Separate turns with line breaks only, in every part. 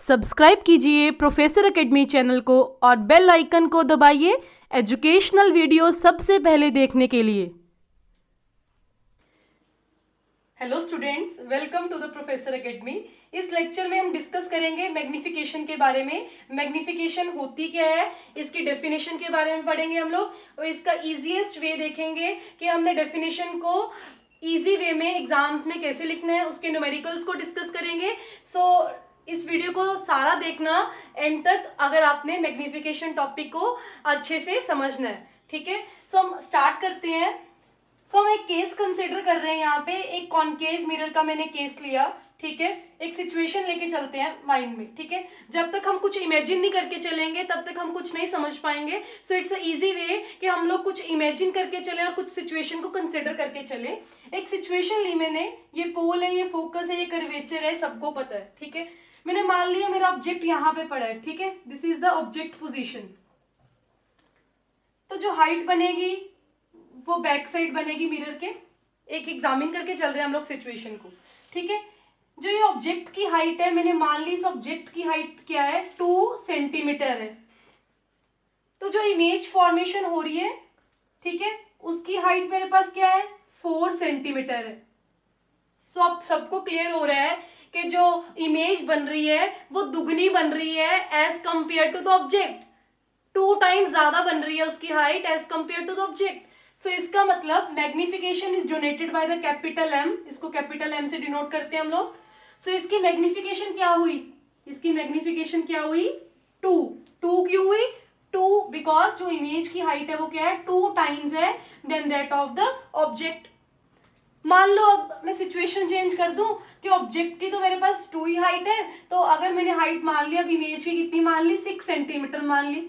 Subscribe कीजिए professor academy channel को और बेल आइकन को दबाइए एजुकेशनल वीडियो सबसे पहले देखने के लिए। Hello students, welcome to the professor academy. इस लेक्चर में हम डिस्कस करेंगे मैग्निफिकेशन के बारे में। मैग्निफिकेशन होती क्या है, इसकी डेफिनेशन के बारे में पढ़ेंगे हम लोग और इसका इजीएस्ट वे देखेंगे कि हमने डेफिनेशन को इजी वे में एग्जाम्स में कैसे लिखना है, उसके न्यूमेरिकल्स को डिस्कस करेंगे। इस वीडियो को सारा देखना एंड तक अगर आपने मैग्निफिकेशन टॉपिक को अच्छे से समझना है, ठीक है। हम स्टार्ट करते हैं। हम एक केस कंसिडर कर रहे हैं यहाँ पे। एक कॉनकेव मिरर का मैंने केस लिया, ठीक है। एक सिचुएशन लेके चलते हैं माइंड में, ठीक है। जब तक हम कुछ इमेजिन नहीं करके चलेंगे तब तक हम कुछ नहीं समझ पाएंगे। इट्स अ इजी वे कि हम लोग कुछ इमेजिन करके चले और कुछ सिचुएशन को कंसिडर करके चले। एक सिचुएशन ली मैंने, ये पोल है, ये फोकस है, ये कर्वेचर है, सबको पता है, ठीक है। मैंने मान लिया मेरा ऑब्जेक्ट यहाँ पे पड़ा है, ठीक है। This is the object position. तो जो हाइट बनेगी वो बैक साइड बनेगी मिरर के। एक एग्जामिन करके चल रहे हैं हम लोग सिचुएशन को, ठीक है। जो ये ऑब्जेक्ट की हाइट है, मैंने मान ली इस ऑब्जेक्ट की हाइट क्या है, 2 सेंटीमीटर है। तो जो इमेज फॉर्मेशन हो रही है, ठीक है, उसकी हाइट मेरे पास क्या है, 4 सेंटीमीटर है। अब सबको क्लियर हो रहा है कि जो इमेज बन रही है वो दुगनी बन रही है as compare to the object. 2 times ज्यादा बन रही है उसकी height as compare to the object. इसका मतलब magnification is donated by the capital M. इसको कैपिटल एम से डिनोट करते हैं हम लोग। इसकी मैग्निफिकेशन क्या हुई, इसकी मैग्निफिकेशन क्या हुई, 2 क्यों हुई, 2 बिकॉज जो इमेज की हाइट है वो क्या है, 2 टाइम्स है than that of the object. मान लो अब मैं सिचुएशन चेंज कर दूं कि ऑब्जेक्ट की तो मेरे पास 2 ही हाइट है, तो अगर मैंने हाइट मान ली, अब इमेज की कितनी मान ली, 6 सेंटीमीटर मान ली,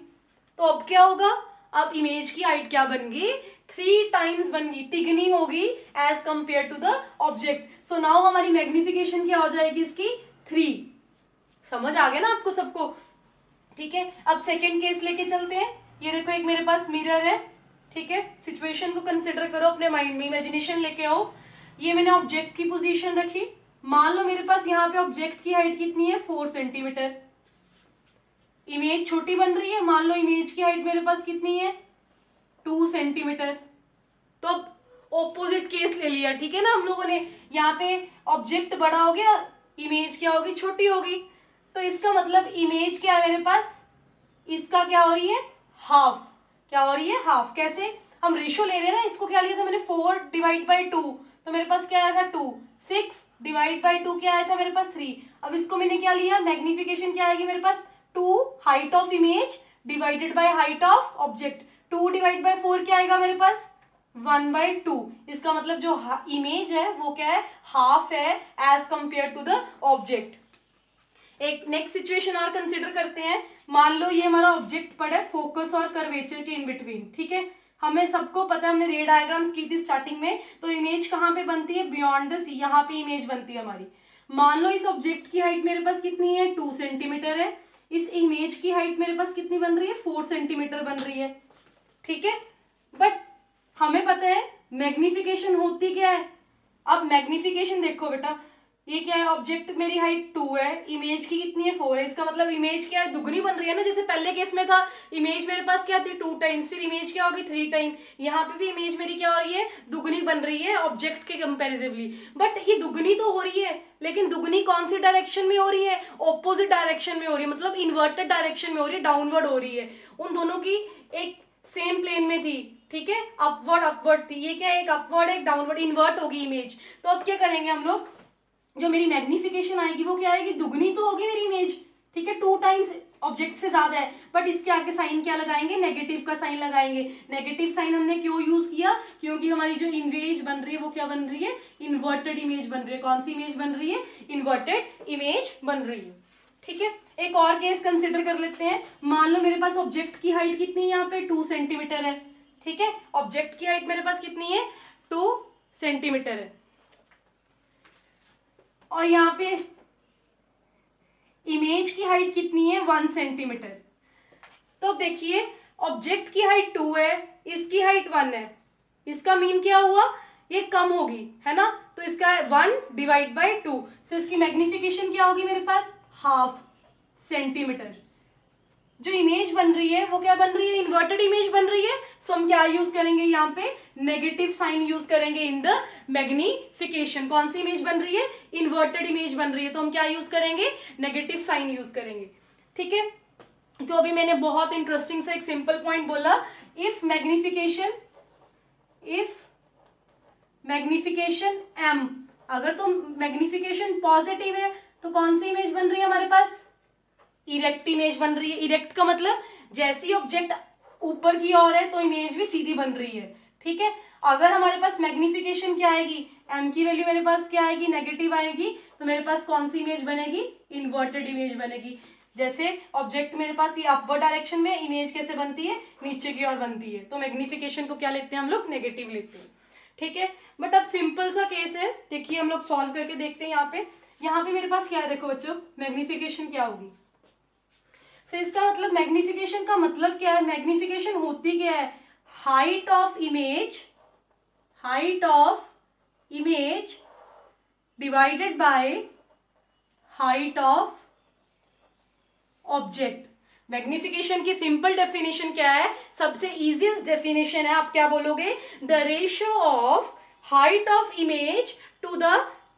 तो अब क्या होगा, अब इमेज की हाइट क्या बन गई, 3 टाइम्स बन गई, तिगनी होगी as compare to the object. So now हमारी मैग्निफिकेशन क्या हो जाएगी इसकी, 3। समझ आ गया ना आपको सबको, ठीक है। अब सेकेंड केस लेके चलते हैं। ये देखो, एक मेरे पास मिरर है, ठीक है। सिचुएशन को कंसिडर करो, अपने माइंड में इमेजिनेशन लेके आओ। ये मैंने ऑब्जेक्ट की पोजीशन रखी। मान लो मेरे पास यहाँ पे ऑब्जेक्ट की हाइट कितनी है, 4 सेंटीमीटर। इमेज छोटी बन रही है, मान लो इमेज की हाइट मेरे पास कितनी है, 2 सेंटीमीटर। तो अब ऑपोजिट केस ले लिया, ठीक है ना हम लोगों ने। यहाँ पे ऑब्जेक्ट बड़ा हो गया, इमेज क्या होगी, छोटी होगी। तो इसका मतलब इमेज क्या है मेरे पास, इसका क्या हो रही है, हाफ। क्या हो रही है, हाफ। कैसे, हम रेशियो ले रहे हैं ना, इसको क्या लिया था मैंने, 4 डिवाइड बाई 2, तो मेरे पास क्या आया था, 2। 6 डिवाइड बाई 2 क्या आया था मेरे पास, 3। अब इसको मैंने क्या लिया, मैग्निफिकेशन क्या आएगी मेरे पास, 2 height of image divided by height of object. 2 divide by 4 क्या आएगा मेरे पास, 1/2। इसका मतलब जो इमेज है वो क्या है, हाफ है as compare to the object. एक नेक्स्ट सिचुएशन और कंसिडर करते हैं। मान लो ये हमारा ऑब्जेक्ट पड़ा है फोकस और कर्वेचर के इन बिटवीन, ठीक है। हमें सबको पता है, हमने रे डायग्राम्स की थी स्टार्टिंग में। तो इमेज कहाँ पे बनती है, बियॉन्ड द सी, यहाँ पे इमेज बनती है हमारी। मान लो इस ऑब्जेक्ट की हाइट मेरे पास कितनी है, 2 सेंटीमीटर है। इस इमेज की हाइट मेरे पास कितनी बन रही है, 4 सेंटीमीटर बन रही है, ठीक है। बट हमें पता है मैग्निफिकेशन होती क्या है। अब मैग्निफिकेशन देखो बेटा, ये क्या है, ऑब्जेक्ट मेरी हाइट 2 है, इमेज की कितनी है, 4 है। इसका मतलब इमेज क्या है, दुगनी बन रही है ना। जैसे पहले केस में था, इमेज मेरे पास क्या थी, 2 टाइम्स, फिर इमेज क्या होगी, 3 टाइम। यहाँ पे भी इमेज मेरी क्या हो रही है, दुगनी बन रही है ऑब्जेक्ट के कंपेरिटिवली। बट ये दुगनी तो हो रही है, लेकिन दुगनी कौन सी डायरेक्शन में हो रही है, ऑपोजिट डायरेक्शन में हो रही है, मतलब इन्वर्टेड डायरेक्शन में हो रही है, डाउनवर्ड हो रही है। उन दोनों की एक सेम प्लेन में थी, ठीक है, अपवर्ड थी। ये क्या है, एक अपवर्ड एक डाउनवर्ड, इन्वर्ट होगी इमेज। तो अब क्या करेंगे हम लोग, जो मेरी मैग्निफिकेशन आएगी वो क्या आएगी, दुगनी तो होगी मेरी इमेज, ठीक है, 2 टाइम्स ऑब्जेक्ट से ज्यादा है। बट इसके आगे साइन क्या लगाएंगे, नेगेटिव का साइन लगाएंगे। नेगेटिव साइन हमने क्यों यूज किया, क्योंकि हमारी जो इमेज बन रही है वो क्या बन रही है, इन्वर्टेड इमेज बन रही है। कौन सी इमेज बन रही है, इन्वर्टेड इमेज बन रही है, ठीक है। एक और केस कंसिडर कर लेते हैं। मान लो मेरे पास ऑब्जेक्ट की हाइट कितनी है, यहाँ पे 2 सेंटीमीटर है, ठीक है। ऑब्जेक्ट की हाइट मेरे पास कितनी है, 2 सेंटीमीटर है, और यहाँ पे इमेज की हाइट कितनी है, 1 सेंटीमीटर। तो देखिए, ऑब्जेक्ट की हाइट 2 है, इसकी हाइट 1 है। इसका मीन क्या हुआ, ये कम होगी, है ना। तो इसका 1 डिवाइड बाई 2, इसकी मैग्निफिकेशन क्या होगी मेरे पास, हाफ। सेंटीमीटर। जो इमेज बन रही है वो क्या बन रही है, इन्वर्टेड इमेज बन रही है। सो हम क्या यूज करेंगे यहाँ पे, नेगेटिव साइन यूज करेंगे इन द मैग्निफिकेशन। कौन सी इमेज बन रही है, इन्वर्टेड इमेज बन रही है, तो हम क्या यूज करेंगे, नेगेटिव साइन यूज करेंगे। ठीक है, तो अभी मैंने बहुत इंटरेस्टिंग सा एक सिंपल पॉइंट बोला, इफ मैग्निफिकेशन m, अगर तो मैग्निफिकेशन पॉजिटिव है तो कौन सी इमेज बन रही है हमारे पास, इरेक्ट इमेज बन रही है। इरेक्ट का मतलब जैसी ऑब्जेक्ट ऊपर की ओर है तो इमेज भी सीधी बन रही है। ठीक है, अगर हमारे पास मैग्निफिकेशन क्या आएगी, m की वैल्यू मेरे पास क्या आएगी, नेगेटिव आएगी, तो मेरे पास कौन सी इमेज बनेगी, इन्वर्टेड इमेज बनेगी। जैसे ऑब्जेक्ट मेरे पास ये अपवर्ड डायरेक्शन में, इमेज कैसे बनती है, नीचे की ओर बनती है, तो मैग्निफिकेशन को क्या लेते हैं हम लोग, नेगेटिव लेते हैं। ठीक है, बट अब सिंपल सा केस है, देखिए हम लोग सॉल्व करके देखते हैं। यहाँ पे मेरे पास क्या है, देखो बच्चों, मैग्निफिकेशन क्या होगी। सो इसका मतलब मैग्निफिकेशन का मतलब क्या है, मैग्निफिकेशन होती क्या है, height of image divided by height of object. Magnification की सिंपल डेफिनेशन क्या है, सबसे इजीएस्ट डेफिनेशन है, आप क्या बोलोगे, the ratio of height of image to the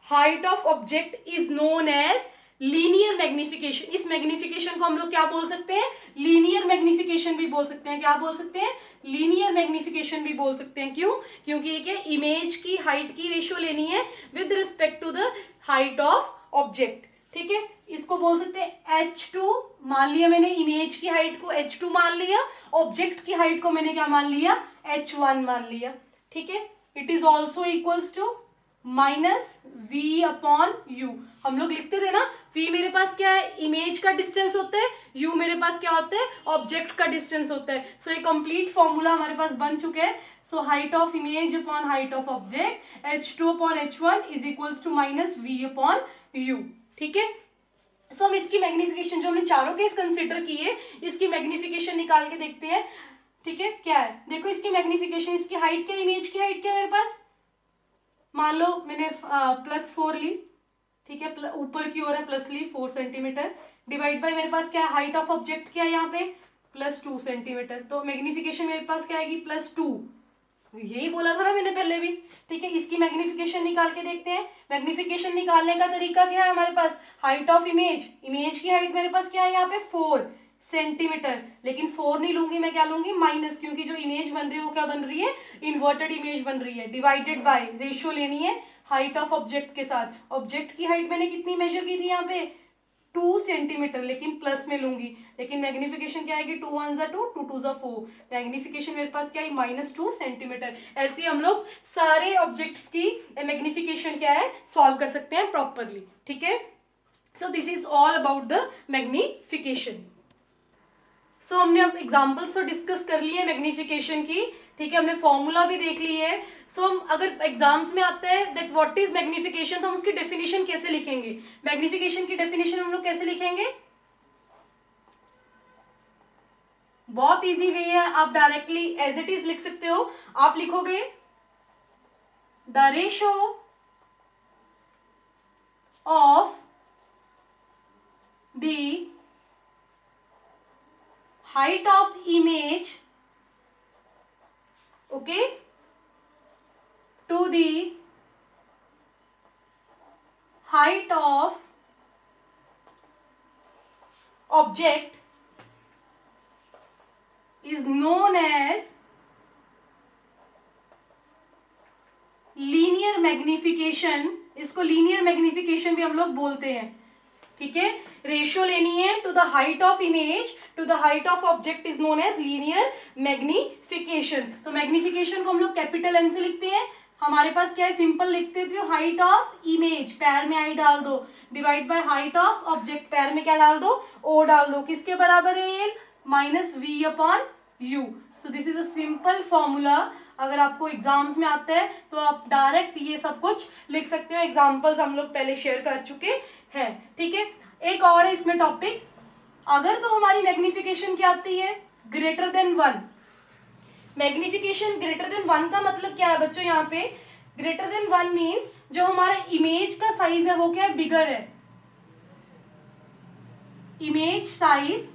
height of object is known as linear magnification. इस मैग्निफिकेशन को हम लोग क्या बोल सकते हैं, लीनियर मैग्निफिकेशन भी बोल सकते हैं। क्या बोल सकते हैं, लीनियर मैग्निफिकेशन भी बोल सकते हैं। क्यों, क्योंकि ये इमेज की हाइट की रेशियो लेनी है with respect to the height of object. ठीक है, इसको बोल सकते हैं h2, मान लिया मैंने इमेज की हाइट को h2 मान लिया, ऑब्जेक्ट की हाइट को मैंने क्या मान लिया, h1 मान लिया। ठीक है, it is also equals to -v/u। हम लोग लिखते थे ना, v मेरे पास क्या है, इमेज का डिस्टेंस होता है, u मेरे पास क्या होता है, ऑब्जेक्ट का डिस्टेंस होता है। सो ये कंप्लीट फॉर्मूला हमारे पास बन चुके हैं। So height of image upon height of object h2/h1 is equals to -v/u। ठीक है, सो हम इसकी मैग्निफिकेशन, जो हमने चारों केस कंसिडर किए, इसकी मैग्निफिकेशन निकाल के देखते हैं। ठीक है, क्या है, देखो इसकी मैग्निफिकेशन, इसकी हाइट क्या, इमेज की हाइट क्या है मेरे पास, मान लो मैंने +4 ली। ठीक है, ऊपर की ओर है प्लस ली 4 सेंटीमीटर, डिवाइड बाय मेरे पास क्या है, हाइट ऑफ ऑब्जेक्ट क्या है यहाँ पे, +2 सेंटीमीटर, तो मैग्निफिकेशन मेरे पास क्या आएगी, +2। यही बोला था ना मैंने पहले भी। ठीक है, इसकी मैग्निफिकेशन निकाल के देखते हैं। मैग्निफिकेशन निकालने का तरीका क्या है हमारे पास, हाइट ऑफ इमेज की हाइट मेरे पास क्या है यहाँ पे 4 सेंटीमीटर, लेकिन 4 नहीं लूंगी मैं, क्या लूंगी, माइनस, क्योंकि जो इमेज बन रही है वो क्या बन रही है, इन्वर्टेड इमेज बन रही है, डिवाइडेड बाय, रेशियो लेनी है हाइट ऑफ ऑब्जेक्ट के साथ। ऑब्जेक्ट की हाइट मैंने कितनी मेजर की थी यहाँ पे, 2 सेंटीमीटर, लेकिन प्लस में लूंगी, लेकिन मैग्निफिकेशन क्या आएगी, 2 1 ज़ा 2, 2 2 ज़ा 4, मैग्निफिकेशन मेरे पास क्या है, -2 सेंटीमीटर। ऐसे हम लोग सारे ऑब्जेक्ट्स की मैग्निफिकेशन क्या है, सॉल्व कर सकते हैं प्रॉपरली। ठीक है, so this is all about the magnification. So हमने अब एग्जाम्पल्स तो डिस्कस कर लिए मैग्निफिकेशन की। ठीक है, हमने फॉर्मूला भी देख ली है। सो हम अगर एग्जाम्स में आता है दैट व्हाट इज मैग्निफिकेशन, तो हम उसकी डेफिनेशन कैसे लिखेंगे, मैग्निफिकेशन की डेफिनेशन हम लोग कैसे लिखेंगे, बहुत इजी वे है, आप डायरेक्टली एज इट इज लिख सकते हो। आप लिखोगे the ratio of the height of image, okay, to the height of object is known as linear magnification. इसको लीनियर मैग्निफिकेशन भी हम लोग बोलते हैं। ठीक है, रेशियो लेनी है to the height of image to the height of object is known as linear magnification. तो मैग्निफिकेशन को हम लोग कैपिटल एम से लिखते हैं। हमारे पास क्या है, सिंपल लिखते थे, हाइट ऑफ इमेज, पैर में आई डाल दो, divide by height of object, पैर में क्या डाल दो, ओ डाल दो। किसके बराबर है ये, -v/u। So this is a simple formula. अगर आपको एग्जाम्स में आता है तो आप डायरेक्ट ये सब कुछ लिख सकते हो। एग्जाम्पल्स हम लोग पहले शेयर कर चुके हैं। ठीक है, एक और है इसमें टॉपिक, अगर तो हमारी मैग्निफिकेशन क्या आती है, greater than 1। Magnification greater than 1 का मतलब क्या है बच्चों, यहाँ पे ग्रेटर देन 1 मीन्स जो हमारा इमेज का साइज है वो क्या है, बिगर है। Image size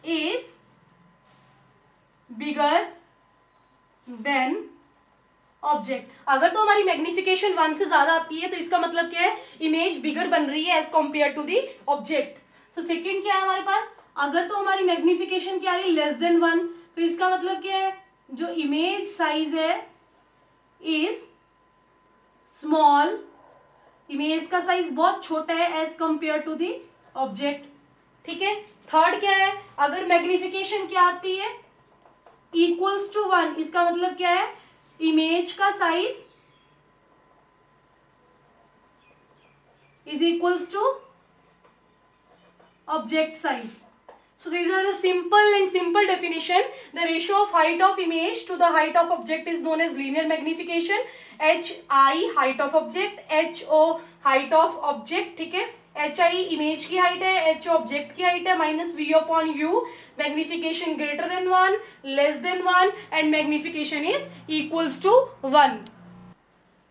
is bigger than object. अगर तो हमारी मैग्निफिकेशन 1 से ज्यादा आती है तो इसका मतलब क्या है, इमेज बिगर बन रही है as compare to the object. तो सेकेंड क्या है हमारे पास, अगर तो हमारी मैग्निफिकेशन क्या है लेस देन 1, तो इसका मतलब क्या है, जो इमेज साइज है इज स्मॉल, इमेज का साइज बहुत छोटा है as compare to the object. ठीक है। थर्ड क्या है, अगर मैग्निफिकेशन क्या आती है इक्वल्स टू 1, इसका मतलब क्या है, इमेज का size is equals to object size. So these are the simple definition. The ratio of height of image to the height of object is known as linear magnification. HI height of object, HO height of object. ठीक है, HI image की height है, HO object की height है, minus V upon U magnification greater than 1, less than 1 and magnification is equals to 1।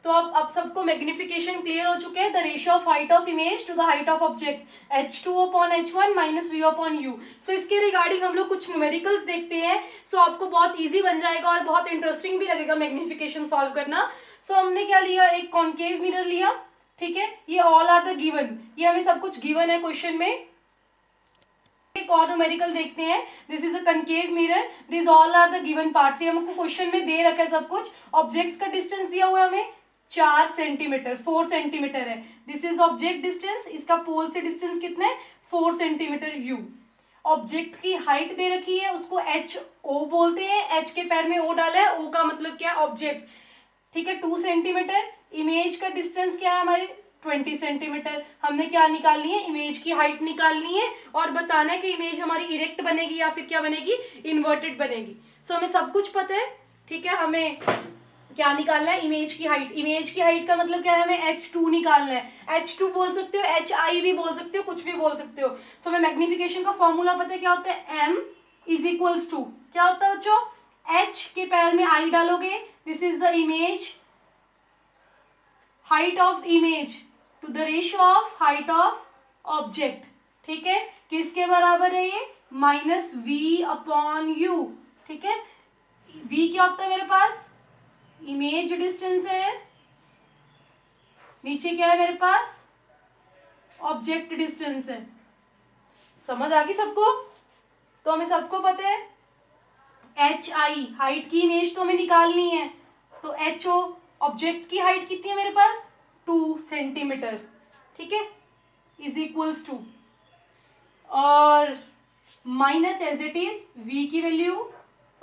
तो अब सबको मैग्निफिकेशन क्लियर हो चुके हैं। The ratio of height of image to the height of object H2 upon H1 minus V upon U। So इसके regarding हम लोग कुछ न्यूमेरिकल्स देखते हैं। सो आपको बहुत इजी बन जाएगा और बहुत इंटरेस्टिंग भी लगेगा मैग्निफिकेशन सॉल्व करना। सो हमने क्या लिया, एक कॉन्केव मिरर लिया। ठीक है, ये ऑल आर द गिवन, ये हमें सब कुछ गिवन है क्वेश्चन में। एक और न्यूमेरिकल देखते हैं, this is a concave mirror, this all are the given parts. ये हमको क्वेश्चन में दे रखा है सब कुछ। ऑब्जेक्ट का डिस्टेंस दिया हुआ है हमें 4 सेंटीमीटर, 4 सेंटीमीटर है। दिस इज ऑब्जेक्ट डिस्टेंस, इसका पोल से डिस्टेंस कितना है 4 सेंटीमीटर U। ऑब्जेक्ट की हाइट दे रखी है, उसको HO बोलते हैं, H के पैर में O डाला है, O का मतलब क्या है ऑब्जेक्ट। ठीक है, 2 सेंटीमीटर। इमेज का डिस्टेंस क्या है हमारे 20 सेंटीमीटर। हमने क्या निकालनी है, इमेज की हाइट निकालनी है और बताना है कि इमेज हमारी इरेक्ट बनेगी या फिर क्या बनेगी, इन्वर्टेड बनेगी। सो हमें सब कुछ पता है। ठीक है, हमें क्या निकालना है, इमेज की हाइट। इमेज की हाइट का मतलब क्या है, हमें H2 निकालना है। H2 बोल सकते हो, HI भी बोल सकते हो, कुछ भी बोल सकते हो। सो हमें मैग्निफिकेशन का फॉर्मूला पता है क्या होता है, M इज इक्वल्स टू क्या होता है बच्चों, H के पैर में I डालोगे, this is the image height of image to the ratio of height of object. ठीक है, किसके बराबर है ये, माइनस V अपॉन U। ठीक है, V क्या होता है मेरे पास, इमेज डिस्टेंस है, नीचे क्या है मेरे पास, ऑब्जेक्ट डिस्टेंस है। समझ आ गई सबको। तो हमें सबको पता है HI हाइट की इमेज तो हमें निकालनी है, तो HO ऑब्जेक्ट की हाइट कितनी है मेरे पास 2 सेंटीमीटर। ठीक है, इज इक्वल्स टू, और minus as it is V की वैल्यू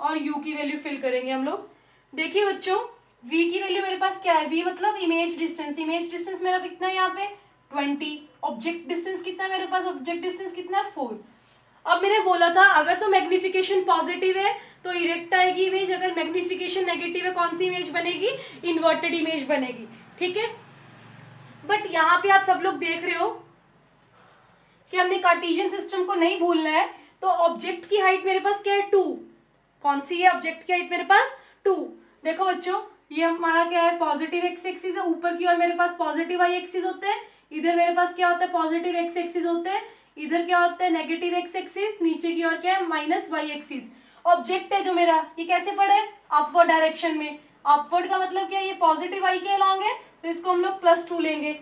और U की वैल्यू फिल करेंगे हम लोग। देखिए बच्चों, V की वैल्यू मेरे पास क्या है, V मतलब इमेज डिस्टेंस। इमेज डिस्टेंस मेरा कितना है यहाँ पे 20। ऑब्जेक्ट डिस्टेंस कितना है मेरे पास, ऑब्जेक्ट डिस्टेंस कितना है 4। अब मैंने बोला था अगर तो मैग्निफिकेशन पॉजिटिव है तो इरेक्ट आएगी इमेज, अगर मैग्निफिकेशन नेगेटिव है कौन सी इमेज बनेगी, इन्वर्टेड इमेज बनेगी। ठीक है, बट यहाँ पे आप सब लोग देख रहे हो कि हमने कार्टेशियन सिस्टम को नहीं भूलना है। तो ऑब्जेक्ट की हाइट मेरे पास क्या है 2, कौन सी है ऑब्जेक्ट की हाइट मेरे पास 2। देखो बच्चों, ये हमारा क्या है पॉजिटिव एक्स एक्सिस है, ऊपर की ओर मेरे पास पॉजिटिव वाई एक्सिस होते हैं, इधर मेरे पास क्या होता है पॉजिटिव एक्स एक्सिस होते हैं, इधर क्या होता है नेगेटिव एक्स एक्सिस, नीचे की ओर क्या है माइनस वाई एक्सिस। ऑब्जेक्ट है जो मेरा, ये कैसे पड़े अपवर्ड डायरेक्शन में। अपवर्ड का मतलब क्या है, ये पॉजिटिव वाई के अलॉन्ग है, तो इसको हम लोग +2 लेंगे।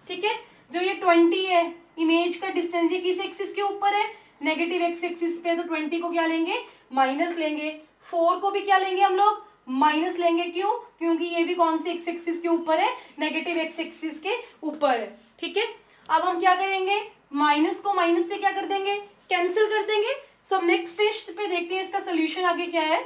ठीक है, जो ये 20 है इमेज का डिस्टेंस, ये किस एक्सिस के ऊपर है, नेगेटिव एक्स एक्सिस पे, तो 20 को क्या लेंगे माइनस लेंगे। 4 को भी क्या लेंगे हम लोग माइनस लेंगे, क्यों, क्योंकि ये भी कौन से एक्स एक्सिस के ऊपर है, नेगेटिव एक्स एक्सिस के ऊपर है। ठीक है, अब हम क्या करेंगे, माइनस को माइनस से क्या कर देंगे, कैंसिल कर देंगे। सो नेक्स्ट पेज पे देखते हैं इसका सोल्यूशन आगे क्या है।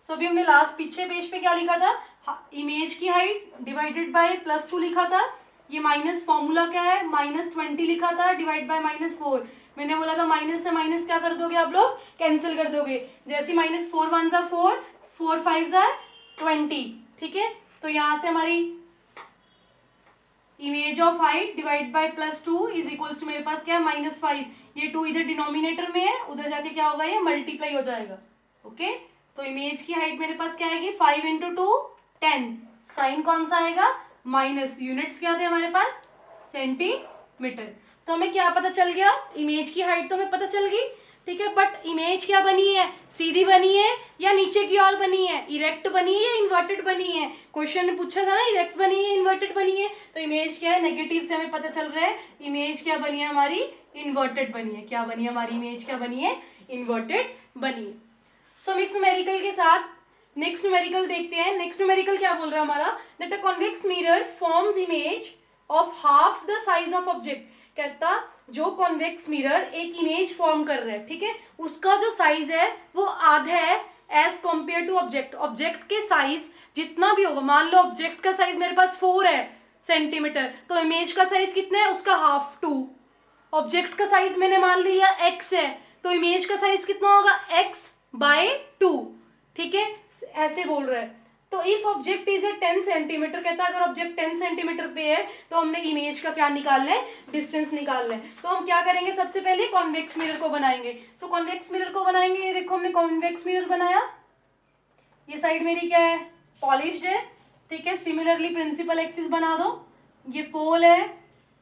सो अभी हमने लास्ट पीछे पेज पे क्या लिखा था, इमेज की हाइट डिवाइडेड बाय +2 लिखा था, ये माइनस फॉर्मूला क्या है -20 लिखा था डिवाइड बाय -4। मैंने बोला था माइनस से माइनस क्या कर दोगे आप लोग, कैंसिल कर दोगे। जैसे -4 1 जा 4, 4 5 जा 20। ठीक है, तो यहां से हमारी image of height divide by +2 is equals to मेरे पास क्या है -5। ये 2 इधर डिनोमिनेटर में है, उधर जाके क्या होगा ये मल्टीप्लाई हो जाएगा। ओके, तो इमेज की हाइट मेरे पास क्या आएगी 5 × 2 10। साइन कौन सा आएगा माइनस, यूनिट्स क्या थे हमारे पास सेंटीमीटर। सेंटीमीटर। तो हमें क्या पता चल गया, इमेज की हाइट तो हमें पता चल गई, ठीक है, बट इमेज क्या बनी है, सीधी बनी है या नीचे की ओर बनी है, इरेक्ट बनी है या इन्वर्टेड बनी है। क्वेश्चन ने पूछा था ना इरेक्ट बनी है इन्वर्टेड बनी है, तो इमेज क्या है, नेगेटिव से हमें पता चल रहा है इमेज क्या बनी है हमारी, इन्वर्टेड बनी है। क्या बनी है हमारी इमेज, क्या बनी है, इन्वर्टेड बनी है। सो इस न्यूमेरिकल के साथ नेक्स्ट न्यूमेरिकल देखते हैं। नेक्स्ट न्यूमेरिकल क्या बोल रहा है हमारा, that a convex mirror forms image of half the size of object. कहता जो कॉन्वेक्स मिरर एक इमेज फॉर्म कर रहा है, ठीक है, उसका जो साइज है वो आधा है as compare to object. Object के साइज जितना भी होगा, मान लो ऑब्जेक्ट का साइज मेरे पास 4 है सेंटीमीटर, तो इमेज का साइज कितना है, उसका हाफ 2। ऑब्जेक्ट का साइज मैंने मान लिया x है, तो इमेज का साइज कितना होगा, x/2, ठीक है, ऐसे बोल रहा है। तो इफ ऑब्जेक्ट इज 10 सेंटीमीटर, कहता है अगर ऑब्जेक्ट 10 सेंटीमीटर पे है तो हमने इमेज का क्या निकालना है, डिस्टेंस निकालना है। तो हम क्या करेंगे, सबसे पहले कॉन्वेक्स मिरर को बनाएंगे। सो कॉन्वेक्स मिरर को बनाएंगे, ये देखो हमने कॉन्वेक्स मिरर बनाया, ये साइड मेरी क्या है, पॉलिश्ड है, ठीक है। सिमिलरली प्रिंसिपल एक्सिस बना दो, ये पोल है,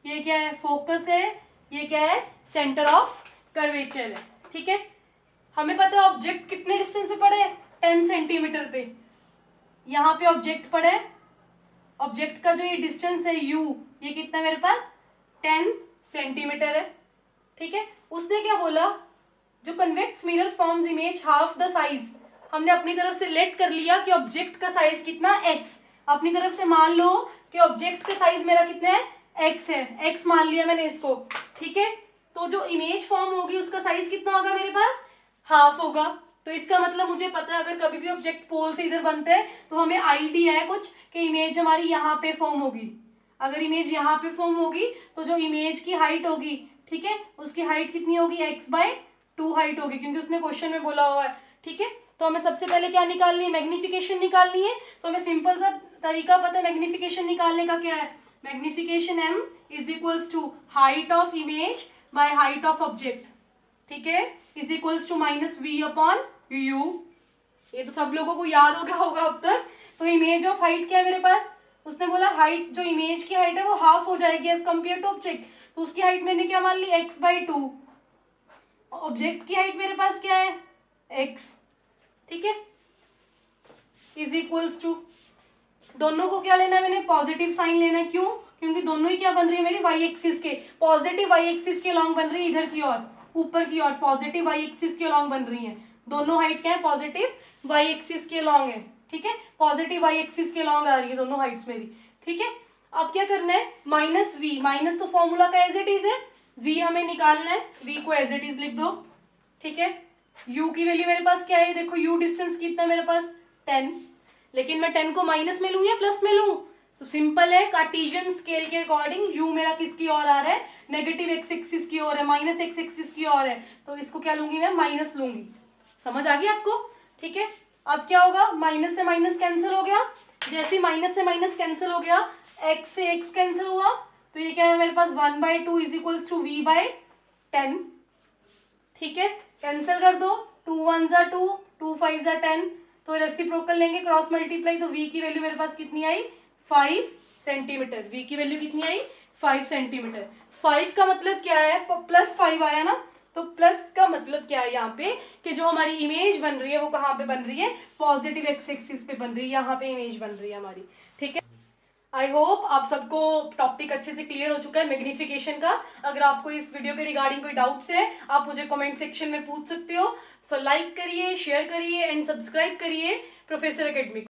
ये क्या है, फोकस है, ये क्या है, सेंटर ऑफ कर्वेचर है, ठीक है। हमें पता है ऑब्जेक्ट कितने डिस्टेंस पे पड़े, 10 सेंटीमीटर पे। यहाँ पे ऑब्जेक्ट पड़े, ऑब्जेक्ट का जो ये डिस्टेंस है u, ये कितना मेरे पास 10 सेंटीमीटर है, ठीक है। उसने क्या बोला, जो convex mirror forms image half the size, हमने अपनी तरफ से लेट कर लिया कि ऑब्जेक्ट का साइज कितना x, अपनी तरफ से मान लो कि ऑब्जेक्ट का साइज मेरा कितना है, x है, x मान लिया मैंने इसको, ठीक है। तो जो इमेज फॉर्म होगी उसका साइज कितना होगा मेरे पास, हाफ होगा। तो इसका मतलब मुझे पता है अगर कभी भी ऑब्जेक्ट पोल से इधर बनते हैं तो हमें आइडिया है कुछ कि इमेज हमारी यहाँ पे फॉर्म होगी। अगर इमेज यहाँ पे फॉर्म होगी तो जो इमेज की हाइट होगी, ठीक है, उसकी हाइट कितनी होगी, x/2 हाइट होगी, क्योंकि उसने क्वेश्चन में बोला हुआ है, ठीक है। तो हमें सबसे पहले क्या निकालनी है, मैग्निफिकेशन निकालनी है। तो हमें सिंपल सा तरीका पता है मैग्निफिकेशन निकालने का, क्या है, magnification m is equals to height of image by height of object, ठीक है, इज इक्वल्स टू -v/u। ये तो सब लोगों को याद हो गया होगा अब तक। तो इमेज ऑफ हाइट क्या है मेरे पास, उसने बोला हाइट, जो इमेज की हाइट है वो हाफ हो जाएगी एज कंपेयर टू ऑब्जेक्ट, तो उसकी हाइट मैंने क्या मान ली, x/2। ऑब्जेक्ट की हाइट मेरे पास क्या है, x, ठीक है, इज इक्वल्स टू, दोनों को क्या लेना है मैंने, पॉजिटिव साइन लेना है। क्यों, क्योंकि दोनों ही क्या बन रही है मेरी, वाई एक्सिस के, पॉजिटिव वाई एक्सिस के लॉन्ग बन रही है, इधर की ओर, ऊपर की ओर पॉजिटिव वाई एक्सिस के लॉन्ग बन रही है। दोनों हाइट क्या है, पॉजिटिव वाई एक्सिस के लॉन्ग है, ठीक है, पॉजिटिव वाई एक्सिस के लॉन्ग आ रही है दोनों हाइट्स मेरी, ठीक है। अब क्या करना है, -v, माइनस तो फॉर्मूला का एज इट इज है, v हमें निकालना है, v को एज इट इज लिख दो, ठीक है। u की वैल्यू मेरे पास क्या है, देखो u डिस्टेंस कितना मेरे पास 10, लेकिन मैं 10 को माइनस में लूं या प्लस में लूं, तो सिंपल है, कार्टेशियन स्केल के अकॉर्डिंग u मेरा किसकी ओर आ रहा है, नेगेटिव x एक्सिस की ओर है, माइनस x एक्सिस की ओर है, तो इसको क्या लूंगी मैं, माइनस लूंगी। समझ आ गई आपको, ठीक है। अब क्या होगा, माइनस से माइनस कैंसिल हो गया, जैसे माइनस से माइनस कैंसिल हो गया, x से x कैंसिल हुआ, तो ये क्या है मेरे पास 1/2 इज इक्वल्स टू v/10, ठीक है, कैंसिल कर दो, 2 1 ज़ा 2, 2 5 ज़ा 10, तो रेसिप्रोकल लेंगे, क्रॉस मल्टीप्लाई, तो v की वैल्यू मेरे पास कितनी आई, 5 सेंटीमीटर। v की वैल्यू कितनी आई, 5 सेंटीमीटर। 5 का मतलब क्या है, +5 आया ना, तो प्लस का मतलब क्या है यहाँ पे, कि जो हमारी इमेज बन रही है वो कहाँ पे बन रही है, पॉजिटिव x एक्सिस पे बन रही है, यहाँ पे इमेज बन रही है हमारी, ठीक है। आई होप आप सबको टॉपिक अच्छे से क्लियर हो चुका है मैग्निफिकेशन का। अगर आपको इस वीडियो के रिगार्डिंग कोई डाउट्स है आप मुझे कमेंट सेक्शन में पूछ सकते हो। सो लाइक करिए, शेयर करिए एंड सब्सक्राइब करिए प्रोफेसर एकेडमी।